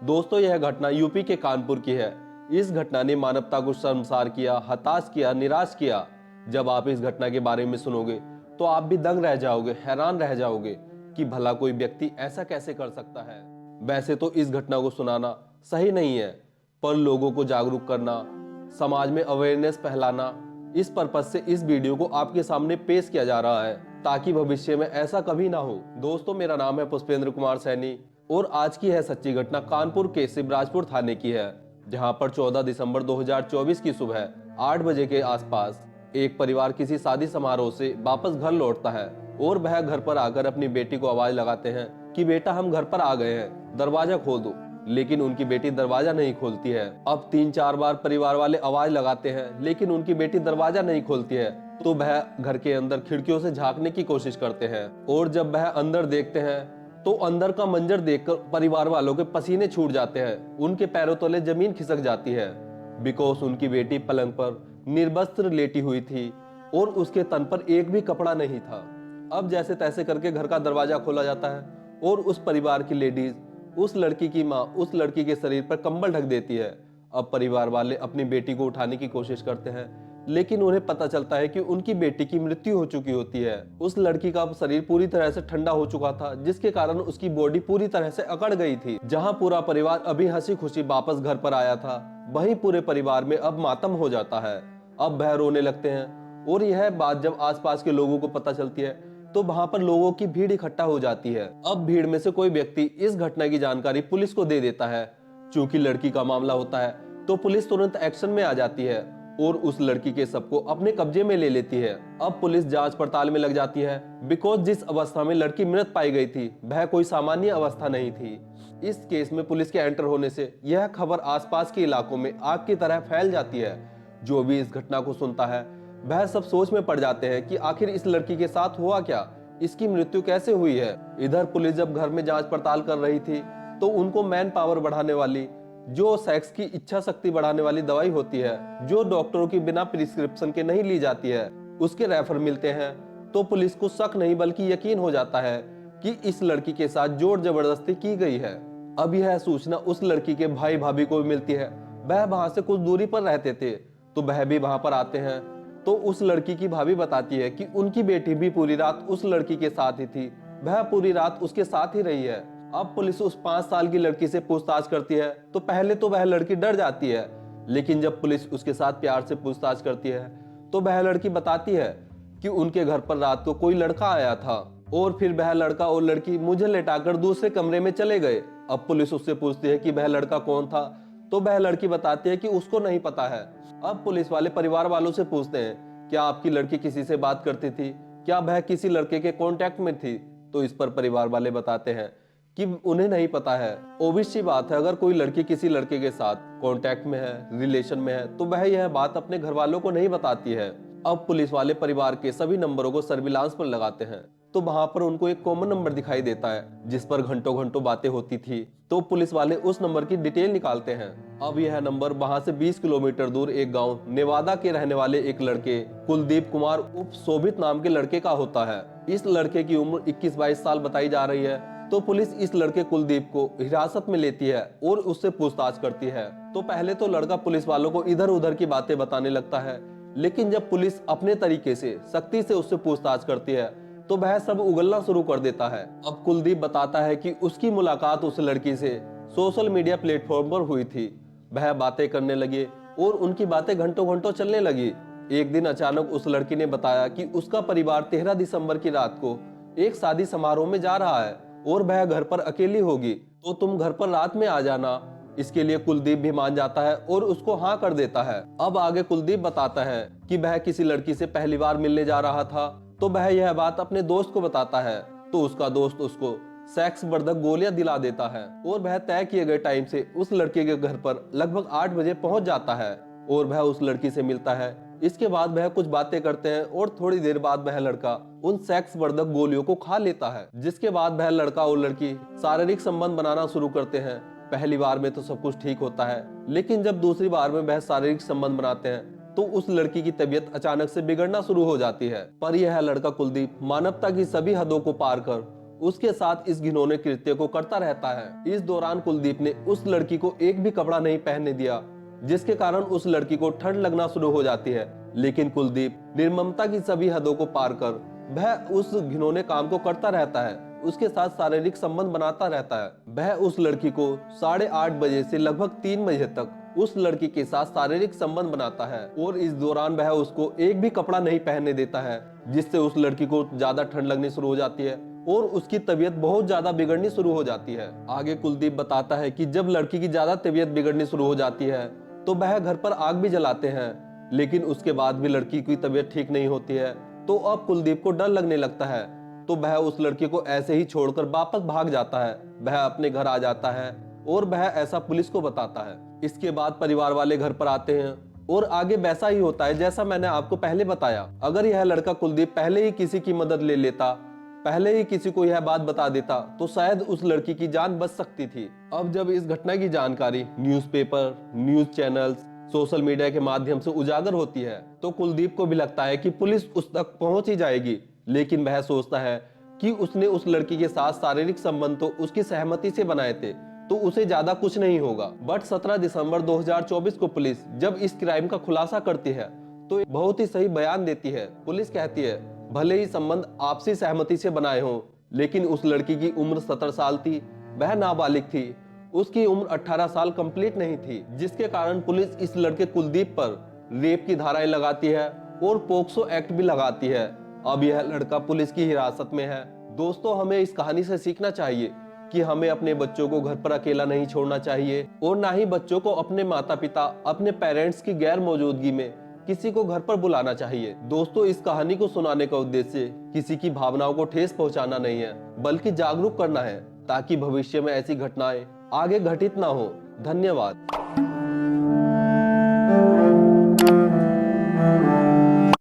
दोस्तों, यह घटना यूपी के कानपुर की है। इस घटना ने मानवता को शर्मसार किया, हताश किया, निराश किया। जब आप इस घटना के बारे में सुनोगे तो आप भी दंग रह जाओगे, हैरान रह जाओगे कि भला कोई व्यक्ति ऐसा कैसे कर सकता है। वैसे तो इस घटना को सुनाना सही नहीं है, पर लोगों को जागरूक करना, समाज में अवेयरनेस फैलाना, इस पर्पज से इस वीडियो को आपके सामने पेश किया जा रहा है ताकि भविष्य में ऐसा कभी ना हो। दोस्तों, मेरा नाम है पुष्पेंद्र कुमार सैनी और आज की है सच्ची घटना कानपुर के शिवराजपुर थाने की है, जहां पर 14 दिसंबर 2024 की सुबह 8 बजे के आसपास एक परिवार किसी शादी समारोह से वापस घर लौटता है और वह घर पर आकर अपनी बेटी को आवाज लगाते हैं कि बेटा, हम घर पर आ गए हैं, दरवाजा खोल दो। लेकिन उनकी बेटी दरवाजा नहीं खोलती है। अब 3-4 बार परिवार वाले आवाज लगाते हैं लेकिन उनकी बेटी दरवाजा नहीं खोलती है, तो वह घर के अंदर खिड़कियों से झांकने की कोशिश करते हैं और जब वह अंदर देखते हैं तो अंदर का मंजर देखकर परिवार वालों के पसीने छूट जाते हैं, उनके पैरों तले जमीन खिसक जाती है। बिकॉज उनकी बेटी पलंग पर निर्वस्त्र लेटी हुई थी और उसके तन पर एक भी कपड़ा नहीं था। अब जैसे तैसे करके घर का दरवाजा खोला जाता है और उस परिवार की लेडीज, उस लड़की की माँ उस लड़की के शरीर पर कंबल ढक देती है। अब परिवार वाले अपनी बेटी को उठाने की कोशिश करते हैं लेकिन उन्हें पता चलता है कि उनकी बेटी की मृत्यु हो चुकी होती है। उस लड़की का शरीर पूरी तरह से ठंडा हो चुका था, जिसके कारण उसकी बॉडी पूरी तरह से अकड़ गई थी। जहां पूरा परिवार अभी हंसी खुशी वापस घर पर आया था, वहीं पूरे परिवार में अब मातम हो जाता है। अब वह रोने लगते हैं और यह बात जब आसपास के लोगों को पता चलती है तो वहां पर लोगों की भीड़ इकट्ठा हो जाती है। अब भीड़ में से कोई व्यक्ति इस घटना की जानकारी पुलिस को दे देता है। चूंकि लड़की का मामला होता है तो पुलिस तुरंत एक्शन में आ जाती है और उस लड़की के शव को अपने कब्जे में ले लेती है। अब पुलिस जांच पड़ताल में लग जाती है बिकॉज जिस अवस्था में लड़की मृत पाई गई थी वह कोई सामान्य अवस्था नहीं थी। इस केस में पुलिस के एंटर होने से यह खबर आसपास के इलाकों में आग की तरह फैल जाती है। जो भी इस घटना को सुनता है वह सब सोच में पड़ जाते हैं कि आखिर इस लड़की के साथ हुआ क्या, इसकी मृत्यु कैसे हुई है। इधर पुलिस जब घर में जांच पड़ताल कर रही थी तो उनको मैन पावर बढ़ाने वाली, जो सेक्स की इच्छा शक्ति बढ़ाने वाली दवाई होती है, जो डॉक्टरों की बिना प्रिस्क्रिप्शन के नहीं ली जाती है, उसके रेफर मिलते हैं। तो पुलिस को शक नहीं बल्कि यकीन हो जाता है कि इस लड़की के साथ जोर जबरदस्ती की गई है। अब यह सूचना उस लड़की के भाई भाभी को मिलती है। वह वहां से कुछ दूरी पर रहते थे तो वह भी वहां पर आते हैं। तो उस लड़की की भाभी बताती है कि उनकी बेटी भी पूरी रात उस लड़की के साथ ही थी, वह पूरी रात उसके साथ ही रही है। अब पुलिस उस 5 साल की लड़की से पूछताछ करती है तो पहले तो वह लड़की डर जाती है, लेकिन जब पुलिस उसके साथ प्यार से पूछताछ करती है तो वह लड़की बताती है कि उनके घर पर रात को कोई लड़का आया था और फिर वह लड़का और लड़की मुझे लेटाकर दूसरे कमरे में चले गए। अब पुलिस उससे पूछती है कि वह लड़का कौन था, तो वह लड़की बताती है कि उसको नहीं पता है। अब पुलिस वाले परिवार वालों से पूछते हैं, क्या आपकी लड़की किसी से बात करती थी, क्या वह किसी लड़के के कांटेक्ट में थी? तो इस पर परिवार वाले बताते हैं कि उन्हें नहीं पता है। ओबियस सी बात है, अगर कोई लड़की किसी लड़के के साथ कांटेक्ट में है, रिलेशन में है, तो वह यह बात अपने घर वालों को नहीं बताती है। अब पुलिस वाले परिवार के सभी नंबरों को सर्विलांस पर लगाते हैं तो वहां पर उनको एक कॉमन नंबर दिखाई देता है जिस पर घंटों घंटों बातें होती थी। तो पुलिस वाले उस नंबर की डिटेल निकालते हैं। अब यह नंबर वहां से 20 किलोमीटर दूर एक गांव नेवादा के रहने वाले एक लड़के कुलदीप कुमार उप शोभित नाम के लड़के का होता है। इस लड़के की उम्र 21-22 साल बताई जा रही है। तो पुलिस इस लड़के कुलदीप को हिरासत में लेती है और उससे पूछताछ करती है। तो पहले तो लड़का पुलिस वालों को इधर उधर की बातें बताने लगता है, लेकिन जब पुलिस अपने तरीके से सख्ती से उससे पूछताछ करती है तो वह सब उगलना शुरू कर देता है। अब कुलदीप बताता है कि उसकी मुलाकात उस लड़की से सोशल मीडिया प्लेटफॉर्म पर हुई थी। वह बातें करने लगे और उनकी बातें घंटों घंटों चलने लगी। एक दिन अचानक उस लड़की ने बताया कि उसका परिवार 13 दिसंबर की रात को एक शादी समारोह में जा रहा है और वह घर पर अकेली होगी, तो तुम घर पर रात में आ जाना। इसके लिए कुलदीप भी मान जाता है और उसको हाँ कर देता है। अब आगे कुलदीप बताता है कि वह किसी लड़की से पहली बार मिलने जा रहा था, तो वह यह बात अपने दोस्त को बताता है। तो उसका दोस्त उसको सेक्स वर्धक गोलियां दिला देता है और वह तय किए गए टाइम से उस लड़के के घर पर लगभग 8 बजे पहुंच जाता है और वह उस लड़की से मिलता है। इसके बाद वह कुछ बातें करते हैं और थोड़ी देर बाद वह लड़का उन सेक्स वर्धक गोलियों को खा लेता है, जिसके बाद वह लड़का और लड़की शारीरिक संबंध बनाना शुरू करते हैं। पहली बार में तो सब कुछ ठीक होता है, लेकिन जब दूसरी बार में वह शारीरिक संबंध बनाते हैं तो उस लड़की की तबीयत अचानक से बिगड़ना शुरू हो जाती है। पर यह लड़का कुलदीप मानवता की सभी हदों को पार कर उसके साथ इस घिनौने कृत्य को करता रहता है। इस दौरान कुलदीप ने उस लड़की को एक भी कपड़ा नहीं पहनने दिया, जिसके कारण उस लड़की को ठंड लगना शुरू हो जाती है। लेकिन कुलदीप निर्ममता की सभी हदों को पार कर वह उस घिनौने काम को करता रहता है, उसके साथ शारीरिक संबंध बनाता रहता है। वह उस लड़की को 8:30 बजे से लगभग 3 बजे तक उस लड़की के साथ शारीरिक संबंध बनाता है और इस दौरान वह उसको एक भी कपड़ा नहीं पहनने देता है, जिससे उस लड़की को ज्यादा ठंड लगनी शुरू हो जाती है और उसकी तबीयत बहुत ज्यादा बिगड़नी शुरू हो जाती है। आगे कुलदीप बताता है कि जब लड़की की ज्यादा तबीयत बिगड़नी शुरू हो जाती है तो वह घर पर आग भी जलाते हैं, लेकिन उसके बाद भी लड़की की तबीयत ठीक नहीं होती है। तो अब कुलदीप को डर लगने लगता है, तो वह उस लड़की को ऐसे ही छोड़कर वापस भाग जाता है। वह अपने घर आ जाता है और वह ऐसा पुलिस को बताता है। इसके बाद परिवार वाले घर पर आते हैं और आगे वैसा ही होता है जैसा मैंने आपको पहले बताया। अगर यह लड़का कुलदीप पहले ही किसी की मदद ले लेता, पहले ही किसी को यह बात बता देता, तो शायद उस लड़की की जान बच सकती थी। अब जब इस घटना की जानकारी newspaper, news channels, social media के माध्यम से उजागर होती है, तो कुलदीप को भी लगता है कि पुलिस उस तक पहुंच ही जाएगी। लेकिन वह सोचता है कि उसने उस लड़की के साथ शारीरिक संबंध तो उसकी सहमति से बनाए थे, तो उसे ज्यादा कुछ नहीं होगा। बट 17 दिसंबर 2024 को पुलिस जब इस क्राइम का खुलासा करती है तो एक बहुत ही सही बयान देती है। पुलिस कहती है, भले ही संबंध आपसी सहमति से बनाए हों, लेकिन उस लड़की की उम्र 17 साल थी, वह नाबालिग थी, उसकी उम्र 18 साल कंप्लीट नहीं थी, जिसके कारण पुलिस इस लड़के कुलदीप पर रेप की धाराएं लगाती है और पोक्सो एक्ट भी लगाती है। अब यह लड़का पुलिस की हिरासत में है। दोस्तों, हमें इस कहानी से सीखना चाहिए कि हमें अपने बच्चों को घर पर अकेला नहीं छोड़ना चाहिए और ना ही बच्चों को अपने माता पिता, अपने पेरेंट्स की गैर मौजूदगी में किसी को घर पर बुलाना चाहिए। दोस्तों, इस कहानी को सुनाने का उद्देश्य किसी की भावनाओं को ठेस पहुंचाना नहीं है, बल्कि जागरूक करना है, ताकि भविष्य में ऐसी घटनाएं आगे घटित ना हो। धन्यवाद।